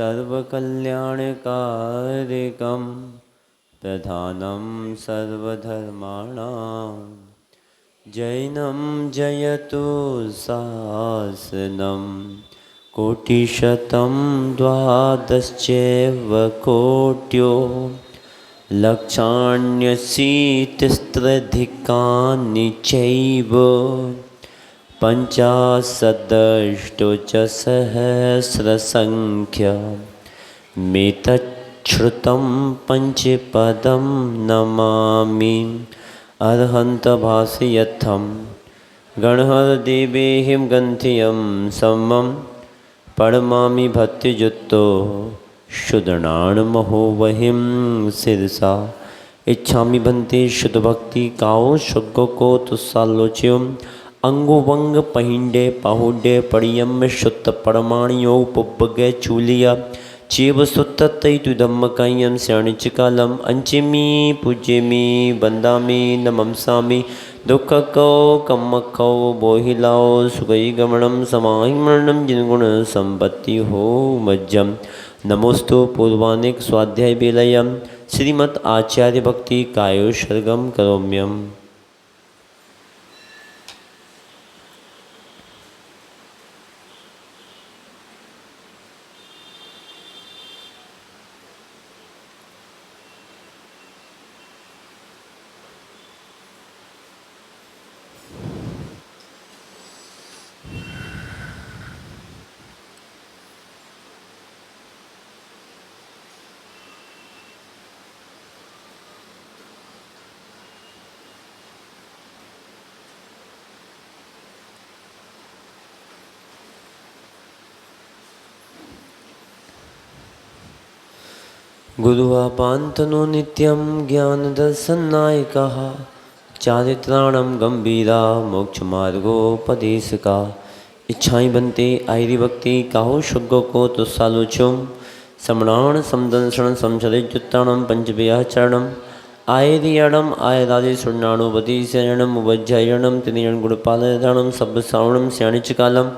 सर्वकल्याणकारिकं प्रधानं सर्वधर्माणां जैनं जयतु शासनं कोटिशतं द्वादश्चैव कोट्यो लक्षाण्यशीतिस्त्रधिकानि चैव पञ्चाशदष्टौ च सहस्रसङ्ख्यमेतच्छ्रुतं पञ्चपदं नमामि अर्हन्तभासयथं गणहरदेवेहिं गन्थियं समं परमा भक्तियुक्तो शुद्धनाणमहो वहिं शिरसा इच्छामि भन्ते शुद्ध भक्ति काओ शुद्धो को तुस्सालोच्यम अंगुवंग पहिंडे पाहुडे पड़ियम शुद्ध परमाणियो पुब्बगे चूलिया चेव सुत्त तैतु धम्मकायम श्याणिचकालम अंचिमी पूज्यमी बंदामी नमंसामी दुख को कम्मको बोहिलाओ सुगई गमनम समाहिमरणम जिनगुण संपत्ति हो मज्जम नमोस्तु पूर्वानिक स्वाध्याय बेलयम श्रीमद् आचार्य भक्ति कायोसर्गम करोम्यम। गुरुवापान्तनो नित्यं ज्ञानदर्शननायकः चारित्राणं गंभीरा मोक्षमार्गोपदेशका इच्छाई बनते आयरी भक्ति काहो शुद्धो को तुस्सालोचुम समणाण समदंशण समचरिजुत्ताणं पंचव्याचरणम आयरियणम आयरादि सुर्णाणुपतिशरणम उपज्जयणम त्रिणं गुणपालयणम सब्बश्रावणम श्याणिचकालम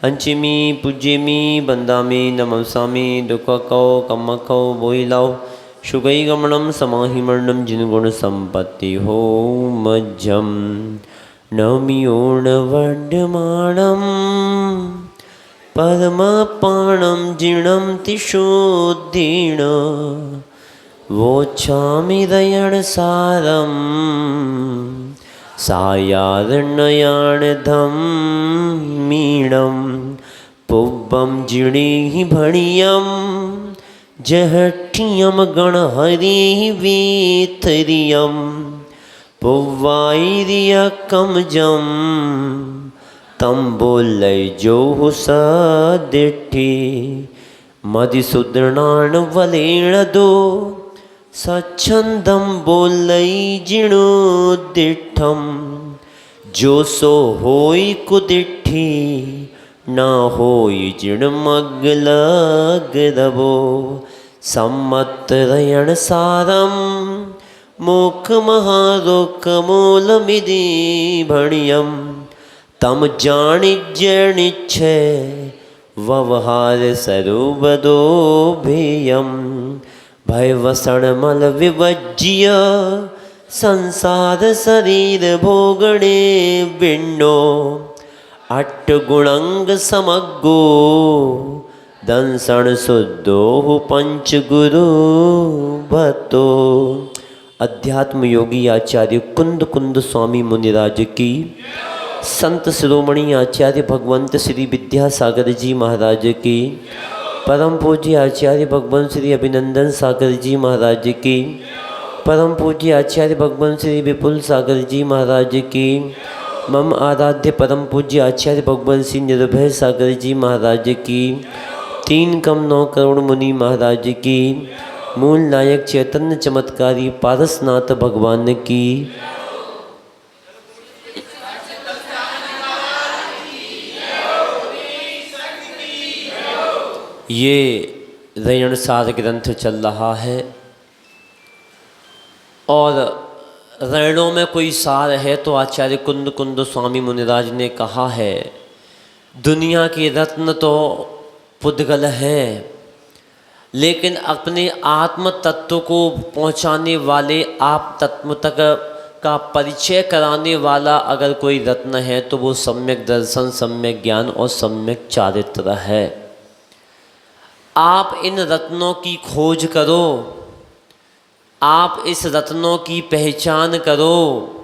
अंचिमी पूज्यमी बंदामी नमसामी दुखको कम्मको बोहिलाओ शुगई गमनम समाहिमरणम जिनगुण संपत्ति हो मज्जम नमियोर्णवर्धमाणम परमपाणम जीर्णम तिशोद्धीर्ण वोच्छामि दयण सारम सायार्णयाणधम मीणम पुब्बम जिणि भणियम जहठियम गणहरि वीथरियम पुव्वाइरियकमजम तंबोलैजोः सदिट्ठि मधुसूदनान वलेणदो सच्छंदम बोलई जिणोदिठम जो सो होई कुदिठी न होई जिणमग्लगदबो सम्मत्रयण सारम मोख महारोकमूलमिदि भणियम तम जानिज्यनिच्छे व्यवहार सरूबदो भेयम भयवसण मल विवज्य संसार शरीर भोगणे विण्णो अट्टगुणंग समग्गो दंसण शुद्धो पंचगुरु भतो। अध्यात्म योगी आचार्य कुंद कुंद स्वामी मुनिराज की, संत शिरोमणि आचार्य भगवंत श्री विद्यासागर जी महाराज की, परम पूज्य आचार्य भगवान श्री अभिनंदन सागर जी महाराज की, परम पूज्य आचार्य भगवान श्री विपुल सागर जी महाराज की, मम आराध्य परम पूज्य आचार्य भगवान श्री निर्भय सागर जी महाराज की, 3 कम 9 करोड़ मुनि महाराज की, मूल नायक चैतन्य चमत्कारी पारसनाथ भगवान की, ये रयण सार ग्रंथ चल रहा है और रयणों में कोई सार है तो आचार्य कुंद कुंद स्वामी मुनिराज ने कहा है, दुनिया के रत्न तो पुद्गल हैं लेकिन अपने आत्म तत्व को पहुंचाने वाले, आप तत्व तक का परिचय कराने वाला अगर कोई रत्न है तो वो सम्यक दर्शन, सम्यक ज्ञान और सम्यक चारित्र है। आप इन रत्नों की खोज करो, आप इस रत्नों की पहचान करो।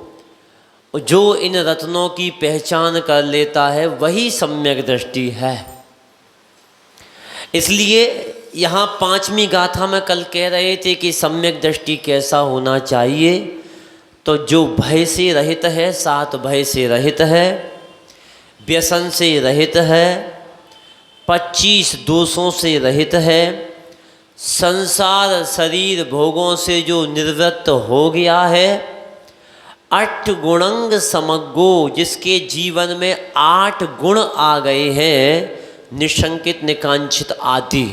जो इन रत्नों की पहचान कर लेता है वही सम्यक दृष्टि है। इसलिए यहाँ पांचवी गाथा में कल कह रहे थे कि सम्यक दृष्टि कैसा होना चाहिए। तो जो भय से रहित है, सात भय से रहित है, व्यसन से रहित है, 25 दोषों से रहित है, संसार शरीर भोगों से जो निवृत्त हो गया है, 8 गुणंग समग्गो, जिसके जीवन में 8 गुण आ गए हैं, निशंकित निकांक्षित आदि,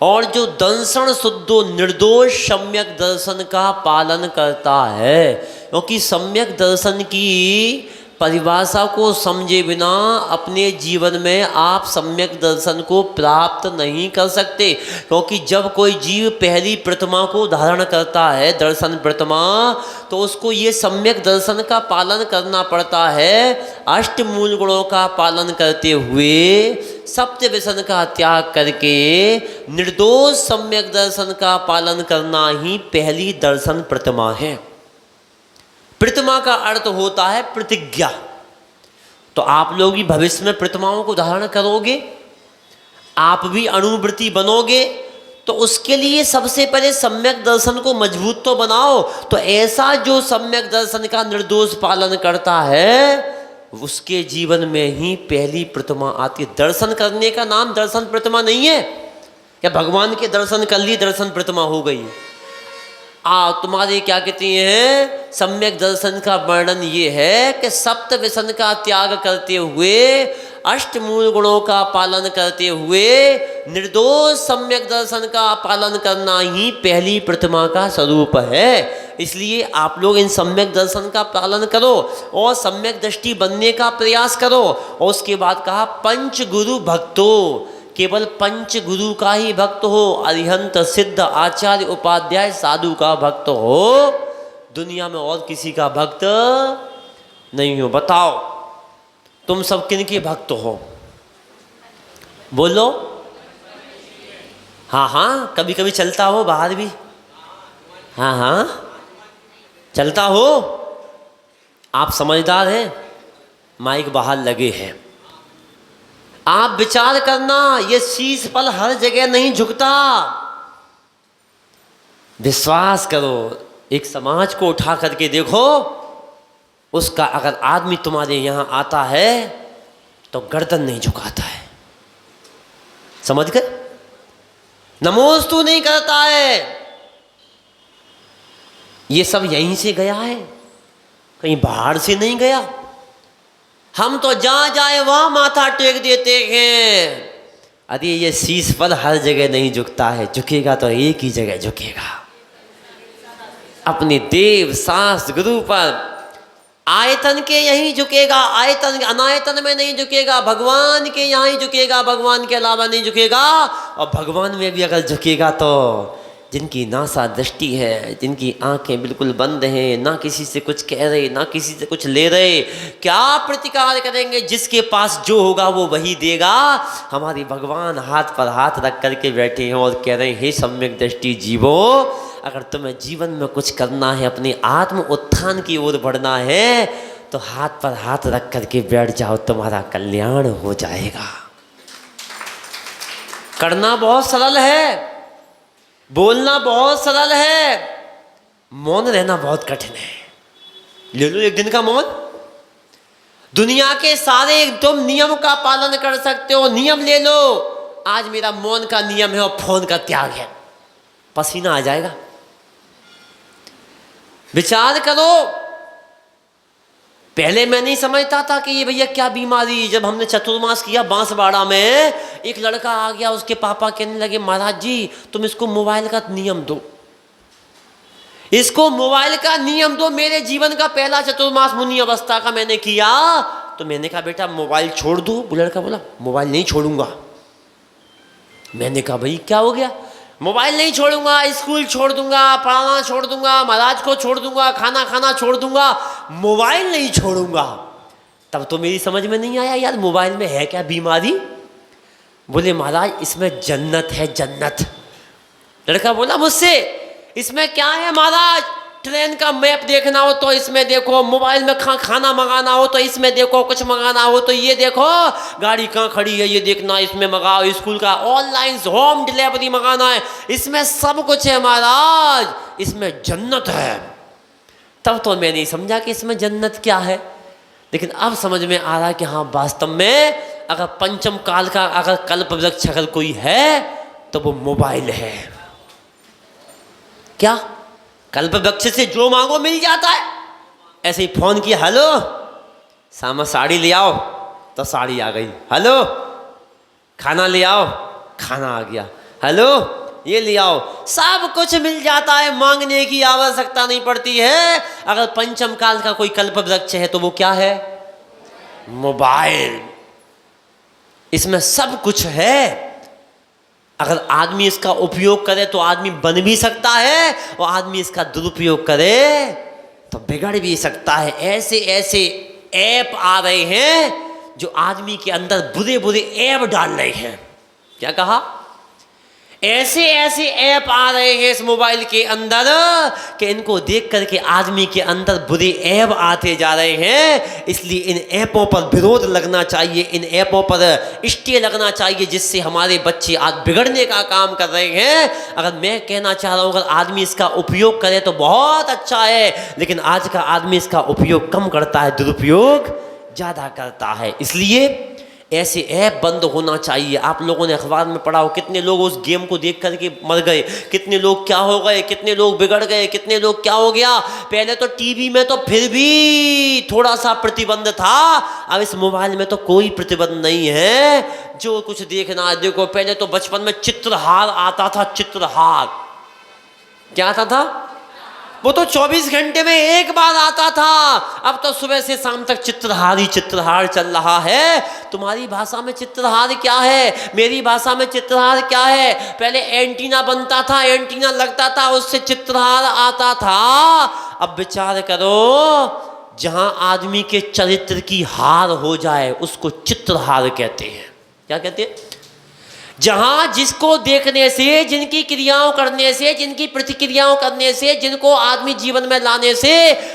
और जो दंसन शुद्धो निर्दोष सम्यक दर्शन का पालन करता है। क्योंकि सम्यक दर्शन की परिभाषा को समझे बिना अपने जीवन में आप सम्यक दर्शन को प्राप्त नहीं कर सकते। क्योंकि जब कोई जीव पहली प्रतिमा को धारण करता है, दर्शन प्रतिमा, तो उसको ये सम्यक दर्शन का पालन करना पड़ता है। अष्ट मूल गुणों का पालन करते हुए सप्त व्यसन का त्याग करके निर्दोष सम्यक दर्शन का पालन करना ही पहली दर्शन प्रतिमा है। प्रतिमा का अर्थ होता है प्रतिज्ञा। तो आप लोग भी भविष्य में प्रतिमाओं को धारण करोगे, आप भी अणुव्रती बनोगे, तो उसके लिए सबसे पहले सम्यक दर्शन को मजबूत तो बनाओ। तो ऐसा जो सम्यक दर्शन का निर्दोष पालन करता है उसके जीवन में ही पहली प्रतिमा आती है। दर्शन करने का नाम दर्शन प्रतिमा नहीं है। क्या भगवान के दर्शन कर लिए दर्शन प्रतिमा हो गई? तुम्हारे क्या कहती हैं, सम्यक दर्शन का वर्णन ये है कि सप्त व्यसन का त्याग करते हुए, अष्ट मूल गुणों का पालन करते हुए निर्दोष सम्यक दर्शन का पालन करना ही पहली प्रतिमा का स्वरूप है। इसलिए आप लोग इन सम्यक दर्शन का पालन करो और सम्यक दृष्टि बनने का प्रयास करो। और उसके बाद कहा पंच गुरु भक्तो, केवल पंच गुरु का ही भक्त हो, अरिहंत सिद्ध आचार्य उपाध्याय साधु का भक्त हो, दुनिया में और किसी का भक्त नहीं हो। बताओ तुम सब किन के भक्त हो? बोलो। हाँ हाँ, कभी कभी चलता हो बाहर भी? हाँ हाँ चलता हो। आप समझदार हैं, माइक बाहर लगे हैं। आप विचार करना, ये शीश पल हर जगह नहीं झुकता। विश्वास करो, एक समाज को उठा करके देखो, उसका अगर आदमी तुम्हारे यहां आता है तो गर्दन नहीं झुकाता है। समझ गए? नमोस्तु नहीं करता है। ये सब यहीं से गया है, कहीं बाहर से नहीं गया। हम तो जहां जाए वहां माथा टेक देते हैं। अरे ये शीश पर हर जगह नहीं झुकता है, झुकेगा तो एक ही जगह झुकेगा, अपने देव शास्त्र गुरु पर। आयतन के यहीं झुकेगा, आयतन अनायतन में नहीं झुकेगा, भगवान के यहाँ ही झुकेगा, भगवान के अलावा नहीं झुकेगा। और भगवान में भी अगर झुकेगा तो जिनकी नासा दृष्टि है, जिनकी आंखें बिल्कुल बंद हैं, ना किसी से कुछ कह रहे ना किसी से कुछ ले रहे, क्या प्रतिकार करेंगे? जिसके पास जो होगा वो वही देगा। हमारे भगवान हाथ पर हाथ रख करके बैठे हैं और कह रहे हैं, हे सम्यक दृष्टि जीवो, अगर तुम्हें जीवन में कुछ करना है, अपने आत्म उत्थान की ओर बढ़ना है, तो हाथ पर हाथ रख करके बैठ जाओ, तुम्हारा कल्याण हो जाएगा। करना बहुत सरल है, बोलना बहुत सरल है, मौन रहना बहुत कठिन है। ले लो एक दिन का मौन, दुनिया के सारे तुम नियम का पालन कर सकते हो, नियम ले लो। आज मेरा मौन का नियम है और फोन का त्याग है, पसीना आ जाएगा। विचार करो, पहले मैं नहीं समझता था कि ये भैया क्या बीमारी। जब हमने चतुर्मास किया बांसवाड़ा में, एक लड़का आ गया, उसके पापा कहने लगे, महाराज जी तुम इसको मोबाइल का नियम दो, इसको मोबाइल का नियम दो। मेरे जीवन का पहला चतुर्मास मुनि अवस्था का मैंने किया, तो मैंने कहा बेटा मोबाइल छोड़ दो। वो लड़का बोला मोबाइल नहीं छोड़ूंगा। मैंने कहा भाई क्या हो गया? मोबाइल नहीं छोड़ूंगा, स्कूल छोड़ दूंगा, पढ़ाना छोड़ दूंगा, महाराज को छोड़ दूंगा, खाना खाना छोड़ दूंगा, मोबाइल नहीं छोड़ूंगा। तब तो मेरी समझ में नहीं आया यार मोबाइल में है क्या बीमारी? बोले महाराज इसमें जन्नत है, जन्नत। लड़का बोला मुझसे इसमें क्या है महाराज? ट्रेन का मैप देखना हो तो इसमें देखो, मोबाइल में खाना मंगाना हो तो इसमें देखो, कुछ मंगाना हो तो ये देखो, गाड़ी कहाँ खड़ी है ये देखना, इसमें मंगाओ, स्कूल का ऑनलाइन होम डिलीवरी मंगाना है, इसमें सब कुछ है महाराज, इसमें जन्नत है। तब तो मैं नहीं समझा कि इसमें जन्नत क्या है, लेकिन अब समझ में आ रहा है कि हाँ वास्तव में अगर पंचम काल का अगर कल्प वृक्ष अगर कोई है तो वो मोबाइल है। क्या? कल्प वृक्ष से जो मांगो मिल जाता है। ऐसे ही फोन किया, हेलो सामा साड़ी ले आओ, तो साड़ी आ गई। हेलो खाना ले आओ, खाना आ गया। हेलो ये ले आओ, सब कुछ मिल जाता है, मांगने की आवश्यकता नहीं पड़ती है। अगर पंचम काल का कोई कल्प वृक्ष है तो वो क्या है? मोबाइल। इसमें सब कुछ है। अगर आदमी इसका उपयोग करे तो आदमी बन भी सकता है, और आदमी इसका दुरुपयोग करे तो बिगड़ भी सकता है। ऐसे ऐसे ऐप आ रहे हैं जो आदमी के अंदर बुरे बुरे ऐप डाल रहे हैं। क्या कहा? ऐसे ऐसे ऐप आ रहे हैं इस मोबाइल के अंदर कि इनको देख करके आदमी के अंदर बुरे ऐप आते जा रहे हैं। इसलिए इन ऐपों पर विरोध लगना चाहिए, इन ऐपों पर स्टे लगना चाहिए, जिससे हमारे बच्चे आज बिगड़ने का काम कर रहे हैं। अगर मैं कहना चाह रहा हूँ अगर आदमी इसका उपयोग करे तो बहुत अच्छा है, लेकिन आज का आदमी इसका उपयोग कम करता है, दुरुपयोग ज़्यादा करता है। इसलिए ऐसे ऐप बंद होना चाहिए। आप लोगों ने अखबार में पढ़ा हो कितने लोग उस गेम को देख करके मर गए, कितने लोग क्या हो गए, कितने लोग बिगड़ गए, कितने लोग क्या हो गया। पहले तो टीवी में तो फिर भी थोड़ा सा प्रतिबंध था, अब इस मोबाइल में तो कोई प्रतिबंध नहीं है, जो कुछ देखना है देखो। पहले तो बचपन में चित्रहार आता था, चित्रहार क्या आता था? वो तो 24 घंटे में एक बार आता था। अब तो सुबह से शाम तक चित्रहार ही चित्रहार चल रहा है। तुम्हारी भाषा में चित्रहार क्या है, मेरी भाषा में चित्रहार क्या है? पहले एंटीना बनता था, एंटीना लगता था, उससे चित्रहार आता था। अब विचार करो, जहां आदमी के चरित्र की हार हो जाए उसको चित्रहार कहते हैं। क्या कहते हैं? जहां जिसको देखने से, जिनकी क्रियाओं करने से, जिनकी प्रतिक्रियाओं करने से, जिनको आदमी जीवन में लाने से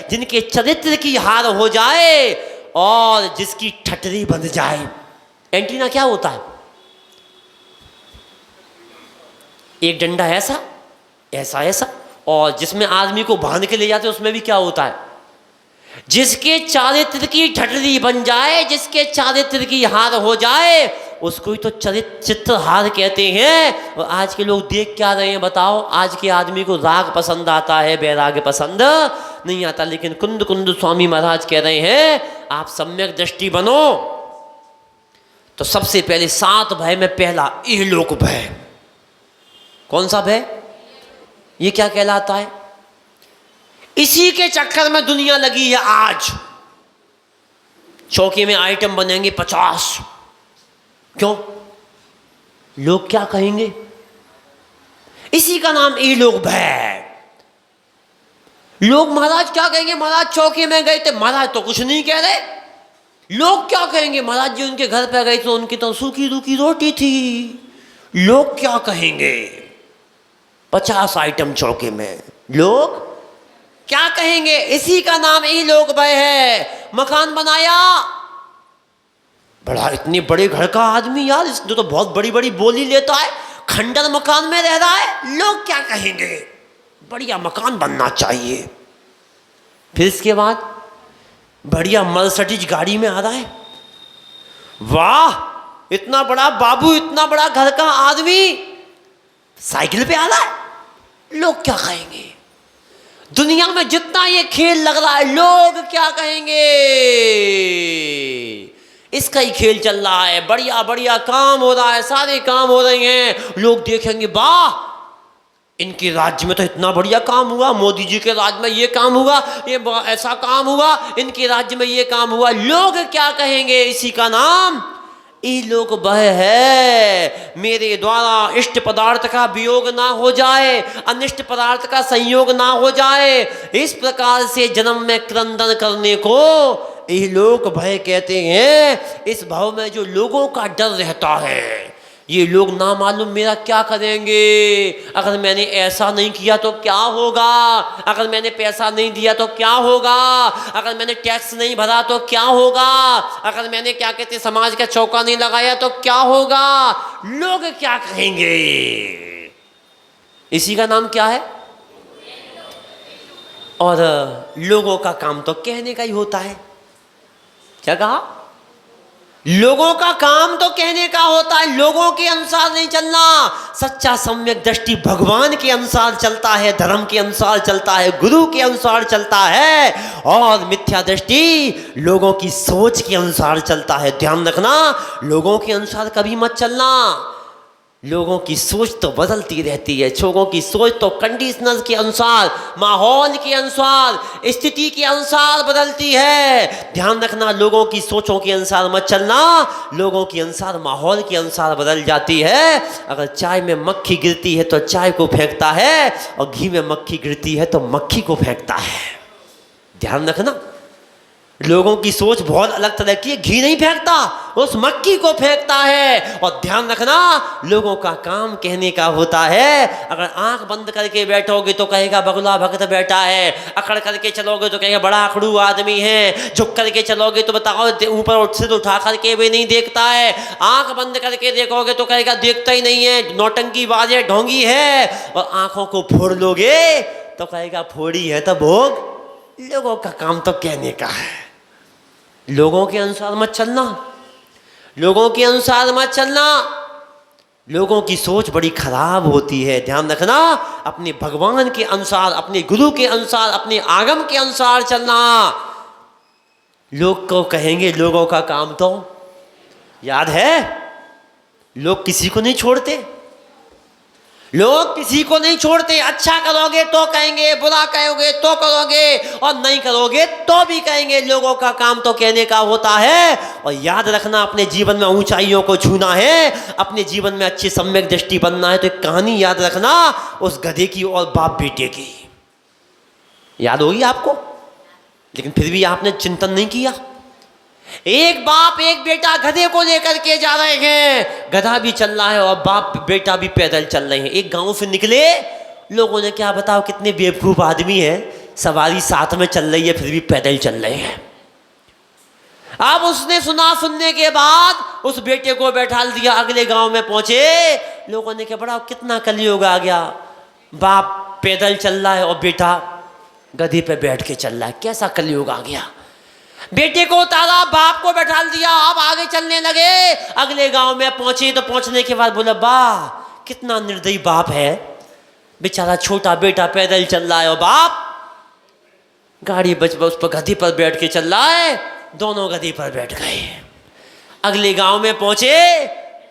जिनके चरित्र की हार हो जाए और जिसकी ठटरी बन जाए। एंटीना क्या होता है? एक डंडा ऐसा ऐसा ऐसा, और जिसमें आदमी को बांध के ले जाते उसमें भी क्या होता है? जिसके चारित्र की ठटरी बन जाए, जिसके चारित्र की हार हो जाए, उसको ही तो चित्रहार कहते हैं। और आज के लोग देख क्या रहे हैं बताओ? आज के आदमी को राग पसंद आता है, वैराग्य पसंद नहीं आता। लेकिन कुंद कुंद स्वामी महाराज कह रहे हैं आप सम्यक दृष्टि बनो तो सबसे पहले 7 भय में पहला इहलोक भय। कौन सा भय? ये क्या कहलाता है? इसी के चक्कर में दुनिया लगी है आज। चौकी में आइटम बनेंगे 50। क्यों? लोग क्या कहेंगे? इसी का नाम इहलोक भय। लोग महाराज क्या कहेंगे? महाराज चौकी में गए थे, महाराज तो कुछ नहीं कह रहे, लोग क्या कहेंगे? महाराज जी उनके घर पे गए तो उनकी तो सूखी रूखी रोटी थी, लोग क्या कहेंगे? 50 आइटम चौके में, लोग क्या कहेंगे? इसी का नाम इहलोक भय है। मकान बनाया, बड़ा इतने बड़े घर का आदमी यार, इसने तो बहुत बड़ी बड़ी बोली लेता है, खंडर मकान में रह रहा है, लोग क्या कहेंगे? बढ़िया मकान बनना चाहिए। फिर इसके बाद बढ़िया मर्सिडीज गाड़ी में आ रहा है, वाह इतना बड़ा बाबू, इतना बड़ा घर का आदमी साइकिल पे आ रहा है, लोग क्या कहेंगे? दुनिया में जितना ये खेल लग रहा है, लोग क्या कहेंगे? इसका ही खेल चल रहा है। बढ़िया बढ़िया काम हो रहा है, सारे काम हो रहे हैं, लोग देखेंगे वाह इनके राज्य में तो इतना बढ़िया काम हुआ, मोदी जी के राज्य में ये काम हुआ, ये ऐसा काम हुआ, इनके राज्य में ये काम हुआ, लोग क्या कहेंगे? इसी का नाम ये लोक वह है मेरे द्वारा इष्ट पदार्थ का वियोग ना हो जाए, अनिष्ट पदार्थ का संयोग ना हो जाए। इस प्रकार से जन्म में क्रंदन करने को ये लोक भय कहते हैं। इस भाव में जो लोगों का डर रहता है, ये लोग ना मालूम मेरा क्या करेंगे, अगर मैंने ऐसा नहीं किया तो क्या होगा, अगर मैंने पैसा नहीं दिया तो क्या होगा, अगर मैंने टैक्स नहीं भरा तो क्या होगा, अगर मैंने क्या कहते समाज का चौका नहीं लगाया तो क्या होगा, लोग क्या कहेंगे। इसी का नाम क्या है। और लोगों का काम तो कहने का ही होता है। क्या कहा। लोगों का काम तो कहने का होता है, लोगों के अनुसार नहीं चलना। सच्चा सम्यक दृष्टि भगवान के अनुसार चलता है, धर्म के अनुसार चलता है, गुरु के अनुसार चलता है। और मिथ्या दृष्टि लोगों की सोच के अनुसार चलता है। ध्यान रखना, लोगों के अनुसार कभी मत चलना। लोगों की सोच तो बदलती रहती है, लोगों की सोच तो कंडीशनल के अनुसार, माहौल के अनुसार, स्थिति के अनुसार बदलती है। ध्यान रखना, लोगों की सोचों के अनुसार मत चलना, लोगों के अनुसार, माहौल के अनुसार बदल जाती है। अगर चाय में मक्खी गिरती है तो चाय को फेंकता है, और घी में मक्खी गिरती है तो मक्खी को फेंकता है। ध्यान रखना, लोगों की सोच बहुत अलग तरह की है। घी नहीं फेंकता, उस मक्खी को फेंकता है। और ध्यान रखना, लोगों का काम कहने का होता है। अगर आंख बंद करके बैठोगे तो कहेगा बगुला भक्त बैठा है, अकड़ करके चलोगे तो कहेगा बड़ा अकड़ू आदमी है, झुक करके चलोगे तो बताओ ऊपर सिर उठा करके भी नहीं देखता है, आंख बंद करके देखोगे तो कहेगा देखता ही नहीं है, नौटंकी बाज है, ढोंगी है। और आंखों को फोड़ लोगे तो कहेगा फोड़ी है तो भोग। लोगों का काम तो कहने का है। लोगों के अनुसार मत चलना, लोगों के अनुसार मत चलना। लोगों की सोच बड़ी खराब होती है। ध्यान रखना, अपने भगवान के अनुसार, अपने गुरु के अनुसार, अपने आगम के अनुसार चलना। लोग को कहेंगे, लोगों का काम तो याद है, लोग किसी को नहीं छोड़ते, लोग किसी को नहीं छोड़ते। अच्छा करोगे तो कहेंगे, बुरा करोगे तो करोगे, और नहीं करोगे तो भी कहेंगे। लोगों का काम तो कहने का होता है। और याद रखना, अपने जीवन में ऊंचाइयों को छूना है, अपने जीवन में अच्छी सम्यक दृष्टि बनना है तो एक कहानी याद रखना, उस गधे की और बाप बेटे की। याद होगी आपको, लेकिन फिर भी आपने चिंतन नहीं किया। एक बाप एक बेटा गधे को लेकर के जा रहे हैं, गधा भी चल रहा है और बाप बेटा भी पैदल चल रहे हैं। एक गांव से निकले, लोगों ने क्या बताओ कितने बेवकूफ आदमी है, सवारी साथ में चल रही है फिर भी पैदल चल रहे हैं। अब उसने सुना, सुनने के बाद उस बेटे को बैठा दिया, अगले गांव में पहुंचे। लोगों ने क्या बड़ा कितना कलयुग आ गया, बाप पैदल चल रहा है और बेटा गधे पे बैठ के चल रहा है, कैसा कलयुग आ गया। बेटे को उतारा, बाप को बैठा दिया, अब आगे चलने लगे। अगले गांव में पहुंचे तो पहुंचने के बाद बोला, वाह कितना निर्दयी बाप है, बेचारा छोटा बेटा पैदल चल रहा है और बाप गाड़ी बच उस पर गधे पर बैठ के चल रहा है। दोनों गधे पर बैठ गए। अगले गांव में पहुंचे,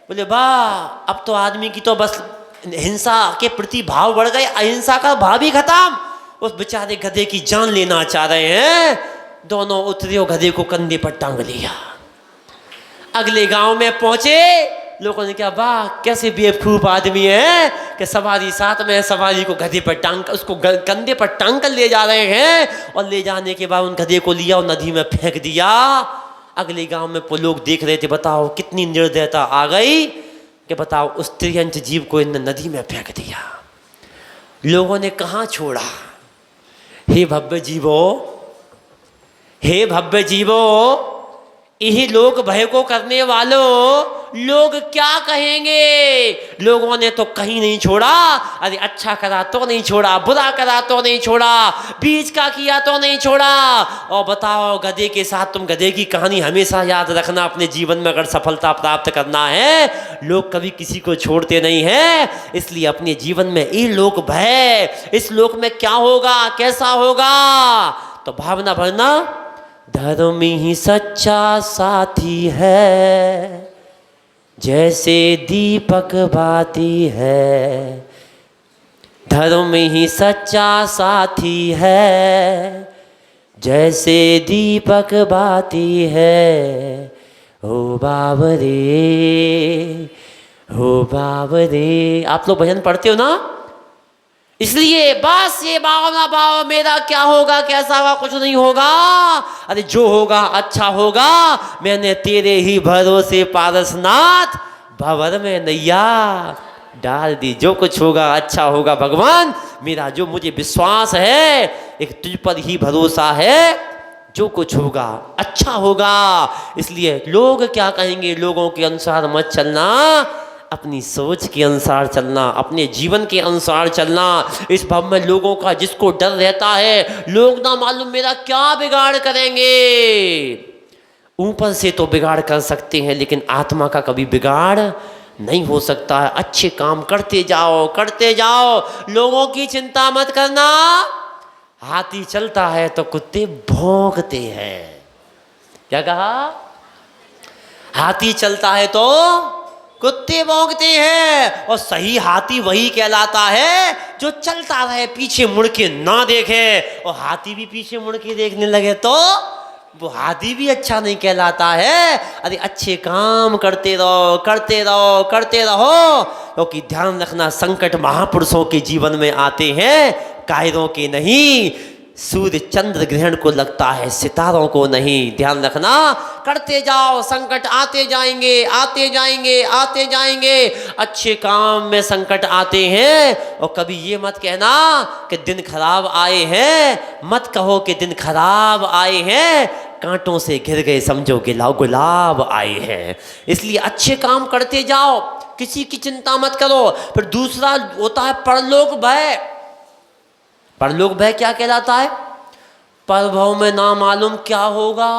बोले वाह अब तो आदमी की तो बस हिंसा के प्रति भाव बढ़ गए, अहिंसा का भाव ही खत्म। उस बेचारे गधे की जान लेना चाह रहे हैं। दोनों उतरे और गधे को कंधे पर टांग लिया। अगले गांव में पहुंचे, लोगों ने क्या वाह कैसे बेवकूफ आदमी है कि सवारी साथ में, सवारी को गधे पर टांग, उसको कंधे पर टांग कर ले जा रहे हैं। और ले जाने के बाद उन गधे को लिया और नदी में फेंक दिया। अगले गांव में लोग देख रहे थे, बताओ कितनी निर्दयता आ गई कि बताओ उस त्रियंत जीव को इन नदी में फेंक दिया। लोगों ने कहाँ छोड़ा। हे भव्य जीवो, हे भव्य जीवो, यही लोग भय को करने वालों, लोग क्या कहेंगे। लोगों ने तो कहीं नहीं छोड़ा। अरे अच्छा करा तो नहीं छोड़ा, बुरा करा तो नहीं छोड़ा, बीच का किया तो नहीं छोड़ा। और बताओ गधे के साथ, तुम गधे की कहानी हमेशा याद रखना अपने जीवन में अगर सफलता प्राप्त करना है। लोग कभी किसी को छोड़ते नहीं हैं, इसलिए अपने जीवन में ये लोक भय, इस लोक में क्या होगा, कैसा होगा, तो भावना भरना। धर्म ही सच्चा साथी है, जैसे दीपक बाती है। धर्म ही सच्चा साथी है, जैसे दीपक बाती है। हो बाबरे, हो बाबरे। आप लोग भजन पढ़ते हो ना, इसलिए बस ये भाव ना भाव मेरा क्या होगा कैसा होगा कुछ नहीं होगा, अरे जो होगा अच्छा होगा, मैंने तेरे ही भरोसे पारसनाथ भंवर में नैया डाल दी। जो कुछ होगा अच्छा होगा भगवान, मेरा जो मुझे विश्वास है, एक तुझ पर ही भरोसा है, जो कुछ होगा अच्छा होगा। इसलिए लोग क्या कहेंगे लोगों के अनुसार मत चलना, अपनी सोच के अनुसार चलना, अपने जीवन के अनुसार चलना। इस भव में लोगों का जिसको डर रहता है, लोग ना मालूम मेरा क्या बिगाड़ करेंगे, ऊपर से तो बिगाड़ कर सकते हैं लेकिन आत्मा का कभी बिगाड़ नहीं हो सकता है। अच्छे काम करते जाओ करते जाओ, लोगों की चिंता मत करना। हाथी चलता है तो कुत्ते भौंकते हैं। क्या कहा? हाथी चलता है तो कुत्ते भौंकते हैं। और सही हाथी वही कहलाता है जो चलता रहे, पीछे मुड़ के ना देखे। और हाथी भी पीछे मुड़ के देखने लगे तो वो हाथी भी अच्छा नहीं कहलाता है। अरे अच्छे काम करते रहो करते रहो करते रहो, क्योंकि ध्यान रखना संकट महापुरुषों के जीवन में आते हैं, कायरों के नहीं। सूर्य चंद्र ग्रहण को लगता है, सितारों को नहीं। ध्यान रखना, करते जाओ, संकट आते जाएंगे आते जाएंगे आते जाएंगे। अच्छे काम में संकट आते हैं। और कभी ये मत कहना कि दिन खराब आए हैं, मत कहो कि दिन खराब आए हैं, कांटों से घिर गए समझो गुलाब आए हैं। इसलिए अच्छे काम करते जाओ, किसी की चिंता मत करो। फिर दूसरा होता है परलोक भय। परलोक भय क्या कहलाता है? परभव में ना मालूम क्या होगा।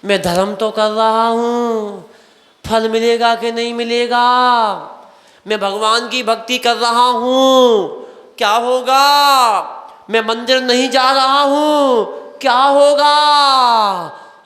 मैं धर्म तो कर रहा हूँ, फल मिलेगा कि नहीं मिलेगा। मैं भगवान की भक्ति कर रहा हूँ, क्या होगा। मैं मंदिर नहीं जा रहा हूँ, क्या होगा।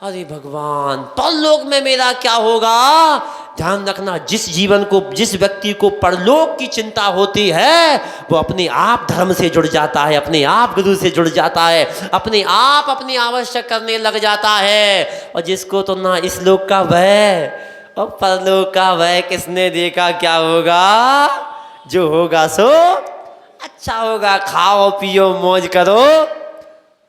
अरे भगवान, परलोक में मेरा क्या होगा। ध्यान रखना, जिस जीवन को जिस व्यक्ति को परलोक की चिंता होती है, वो अपने आप धर्म से जुड़ जाता है, अपने आप गुरु से जुड़ जाता है, अपने आप अपने आवश्यक करने लग जाता है। और जिसको तो ना इस लोक का भय और परलोक का भय, किसने देखा क्या होगा। जो होगा सो अच्छा होगा, खाओ पियो मौज करो,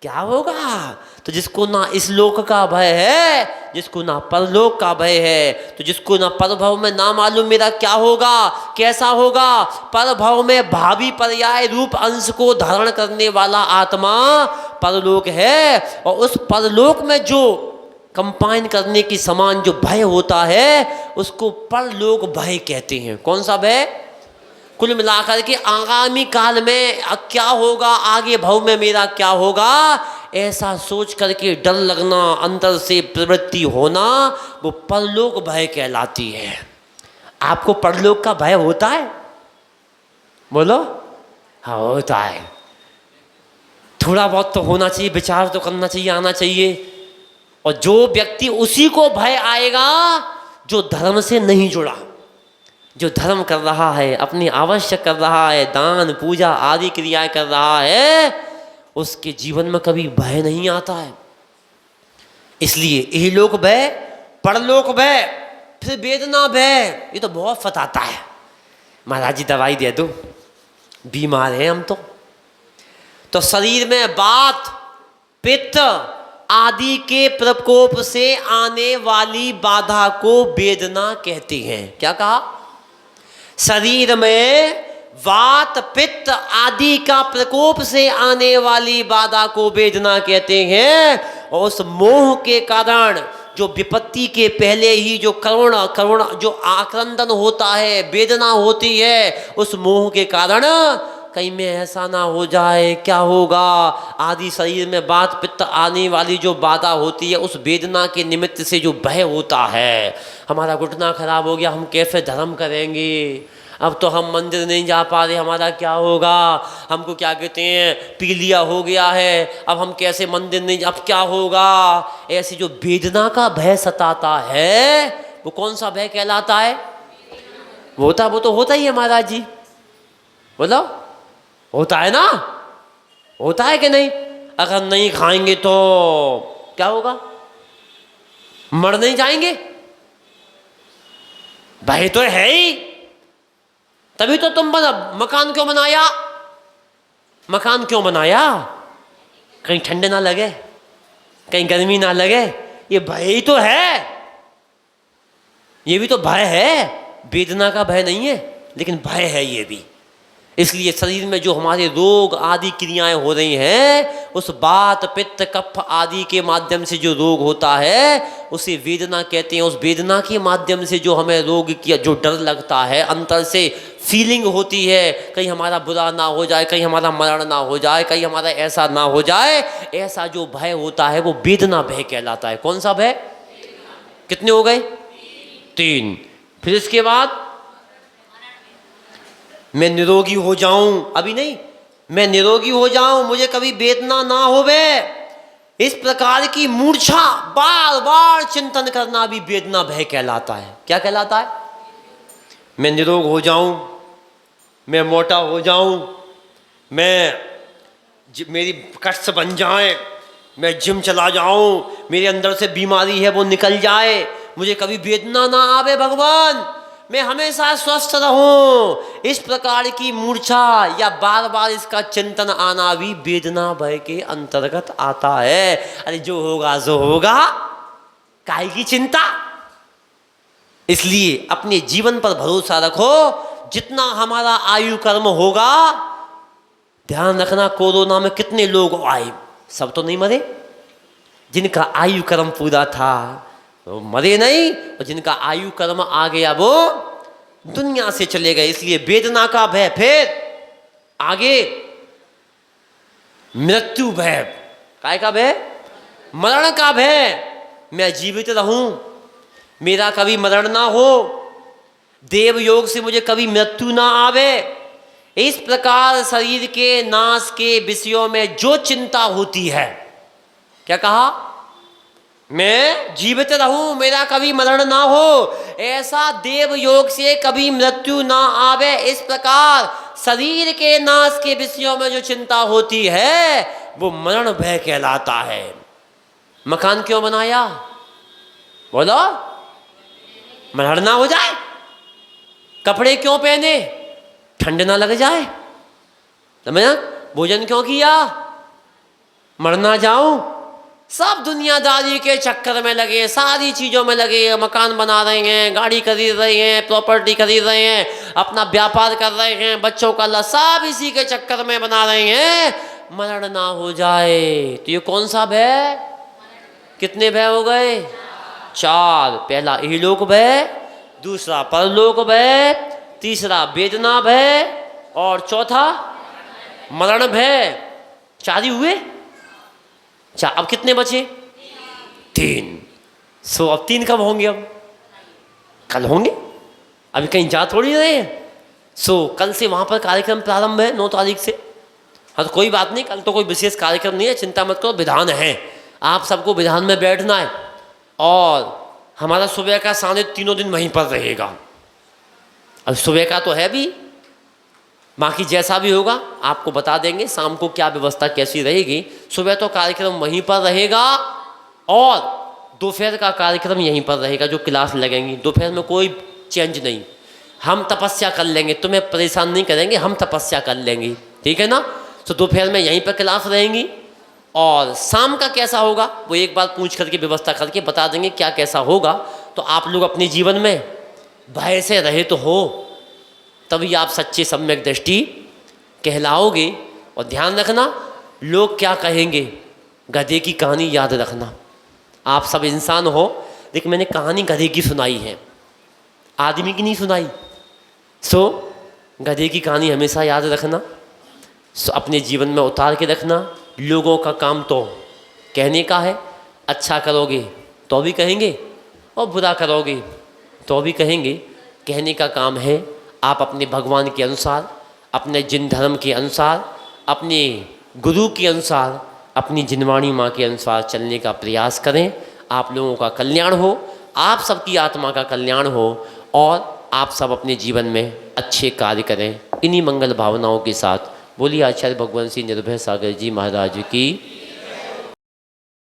क्या होगा। तो जिसको ना इस लोक का भय है, जिसको ना परलोक का भय है, तो जिसको ना परभव में ना मालूम मेरा क्या होगा कैसा होगा। परभव में भावी पर्याय रूप अंश को धारण करने वाला आत्मा परलोक है। और उस परलोक में जो कंपाइन करने के समान जो भय होता है, उसको परलोक भय कहते हैं। कौन सा भय? कुल मिलाकर के आगामी काल में क्या होगा, आगे भव में मेरा क्या होगा, ऐसा सोच करके डर लगना, अंदर से प्रवृत्ति होना, वो परलोक भय कहलाती है। आपको परलोक का भय होता है? बोलो। हाँ होता है। थोड़ा बहुत तो होना चाहिए, विचार तो करना चाहिए, आना चाहिए। और जो व्यक्ति उसी को भय आएगा जो धर्म से नहीं जुड़ा, जो धर्म कर रहा है, अपनी आवश्यक कर रहा है, दान पूजा आदि क्रियाएं कर रहा है, उसके जीवन में कभी भय नहीं आता है। इसलिए इहलोक भय, परलोक भय, फिर वेदना भय, ये तो बहुत फताता है। महाराज जी दवाई दे दो, बीमार हैं हम तो शरीर में वात पित्त आदि के प्रकोप से आने वाली बाधा को वेदना कहते हैं। क्या कहा? शरीर में वात पित्त आदि का प्रकोप से आने वाली बाधा को वेदना कहते हैं। और उस मोह के कारण जो विपत्ति के पहले ही जो करुण जो आक्रंदन होता है, वेदना होती है, उस मोह के कारण कहीं में ऐसा ना हो जाए, क्या होगा आदि, शरीर में वात पित्त आने वाली जो बाधा होती है, उस वेदना के निमित्त से जो भय होता है। हमारा घुटना खराब हो गया, हम कैसे धर्म करेंगे, अब तो हम मंदिर नहीं जा पा रहे, हमारा क्या होगा, हमको क्या कहते हैं पीलिया हो गया है, अब हम कैसे मंदिर नहीं, अब क्या होगा। ऐसी जो वेदना का भय सताता है, वो कौन सा भय कहलाता है? वो तो होता ही है महाराज जी, बोलो। होता है ना, होता है कि नहीं? अगर नहीं खाएंगे तो क्या होगा? मर नहीं जाएंगे? भय तो है ही, तभी तो तुम मकान क्यों बनाया? मकान क्यों बनाया? कहीं ठंड ना लगे, कहीं गर्मी ना लगे, ये भय ही तो है। ये भी तो भय है, वेदना का भय नहीं है, लेकिन भय है ये भी। इसलिए शरीर में जो हमारे रोग आदि क्रियाएं हो रही हैं, उस बात पित्त कफ आदि के माध्यम से जो रोग होता है उसे वेदना कहते हैं। उस वेदना के माध्यम से जो हमें रोग किया, जो डर लगता है, अंतर से फीलिंग होती है, कहीं हमारा बुरा ना हो जाए, कहीं हमारा मरण ना हो जाए, कहीं हमारा ऐसा ना हो जाए, ऐसा जो भय होता है वो वेदना भय कहलाता है। कौन सा भय? कितने हो गए? 3। फिर इसके बाद मैं निरोगी हो जाऊं, अभी नहीं, मैं निरोगी हो जाऊं, मुझे कभी वेदना ना होवे, इस प्रकार की मूर्छा बार बार चिंतन करना भी वेदना भय कहलाता है। क्या कहलाता है? मैं निरोग हो जाऊं, मैं मोटा हो जाऊं, मेरी कष्ट बन जाए, मैं जिम चला जाऊं, मेरे अंदर से बीमारी है वो निकल जाए, मुझे कभी वेदना ना आवे भगवान, मैं हमेशा स्वस्थ रहूं, इस प्रकार की मूर्छा या बार बार इसका चिंतन आना भी वेदना भय के अंतर्गत आता है। अरे जो होगा सो होगा, काहे की चिंता? इसलिए अपने जीवन पर भरोसा रखो। जितना हमारा आयु कर्म होगा, ध्यान रखना, कोरोना में कितने लोग आए, सब तो नहीं मरे। जिनका आयु कर्म पूरा था वो मरे नहीं, और जिनका आयु कर्म आ गया वो दुनिया से चले गए। इसलिए वेदना का भय, फिर आगे मृत्यु भय, काय का भय? मरण का भय, मैं जीवित रहूं, मेरा कभी मरण ना हो, देव योग से मुझे कभी मृत्यु ना आवे। इस प्रकार शरीर के नाश के विषयों में जो चिंता होती है, क्या कहा? मैं जीवित रहूं, मेरा कभी मरण ना हो, ऐसा देव योग से कभी मृत्यु ना आवे। इस प्रकार शरीर के नाश के विषयों में जो चिंता होती है वो मरण भय कहलाता है। मकान क्यों बनाया? बोलो, मरण ना हो जाए। कपड़े क्यों पहने? ठंड ना लग जाए। समझा? भोजन क्यों किया? मर ना जाऊं। सब दुनियादारी के चक्कर में लगे, सारी चीज़ों में लगे, मकान बना रहे हैं, गाड़ी खरीद रहे हैं, प्रॉपर्टी खरीद रहे हैं, अपना व्यापार कर रहे हैं, बच्चों का अल्लाह, सब इसी के चक्कर में बना रहे हैं, मरण ना हो जाए। तो ये कौन सा भय? कितने भय हो गए? 4। पहला इहलोक भय, दूसरा परलोक भय, तीसरा वेदना भय, और चौथा मरण भय। 4 ही हुए। अब कितने बचे? 3। सो अब 3 कब होंगे? अब कल होंगे, अभी कहीं जा थोड़ी रहे हैं। सो कल से वहाँ पर कार्यक्रम प्रारंभ है 9 तारीख से। हाँ तो कोई बात नहीं, कल तो कोई विशेष कार्यक्रम नहीं है, चिंता मत करो, विधान है, आप सबको विधान में बैठना है। और हमारा सुबह का सानिध्य तीनों दिन वहीं पर रहेगा। अब सुबह का तो है भी, बाकी जैसा भी होगा आपको बता देंगे शाम को क्या व्यवस्था कैसी रहेगी। सुबह तो कार्यक्रम वहीं पर रहेगा और दोपहर का कार्यक्रम यहीं पर रहेगा, जो क्लास लगेंगी दोपहर में कोई चेंज नहीं। हम तपस्या कर लेंगे, तुम्हें परेशान नहीं करेंगे, हम तपस्या कर लेंगे, ठीक है ना। तो दोपहर में यहीं पर क्लास रहेंगी और शाम का कैसा होगा वो एक बार पूछ करके व्यवस्था करके बता देंगे क्या कैसा होगा। तो आप लोग अपने जीवन में भय से रहे तो हो, तभी आप सच्चे सम्यक दृष्टि कहलाओगे। और ध्यान रखना, लोग क्या कहेंगे, गधे की कहानी याद रखना। आप सब इंसान हो, लेकिन मैंने कहानी गधे की सुनाई है, आदमी की नहीं सुनाई। सो गधे की कहानी हमेशा याद रखना, सो अपने जीवन में उतार के रखना। लोगों का काम तो कहने का है, अच्छा करोगे तो भी कहेंगे और बुरा करोगे तो भी कहेंगे। कहने का काम है आप अपने भगवान के अनुसार, अपने जिन धर्म के अनुसार, अपने गुरु के अनुसार, अपनी जिनवाणी माँ के अनुसार चलने का प्रयास करें। आप लोगों का कल्याण हो, आप सबकी आत्मा का कल्याण हो और आप सब अपने जीवन में अच्छे कार्य करें। इन्हीं मंगल भावनाओं के साथ बोलिए आचार्य भगवान श्री निर्भय सागर जी महाराज की।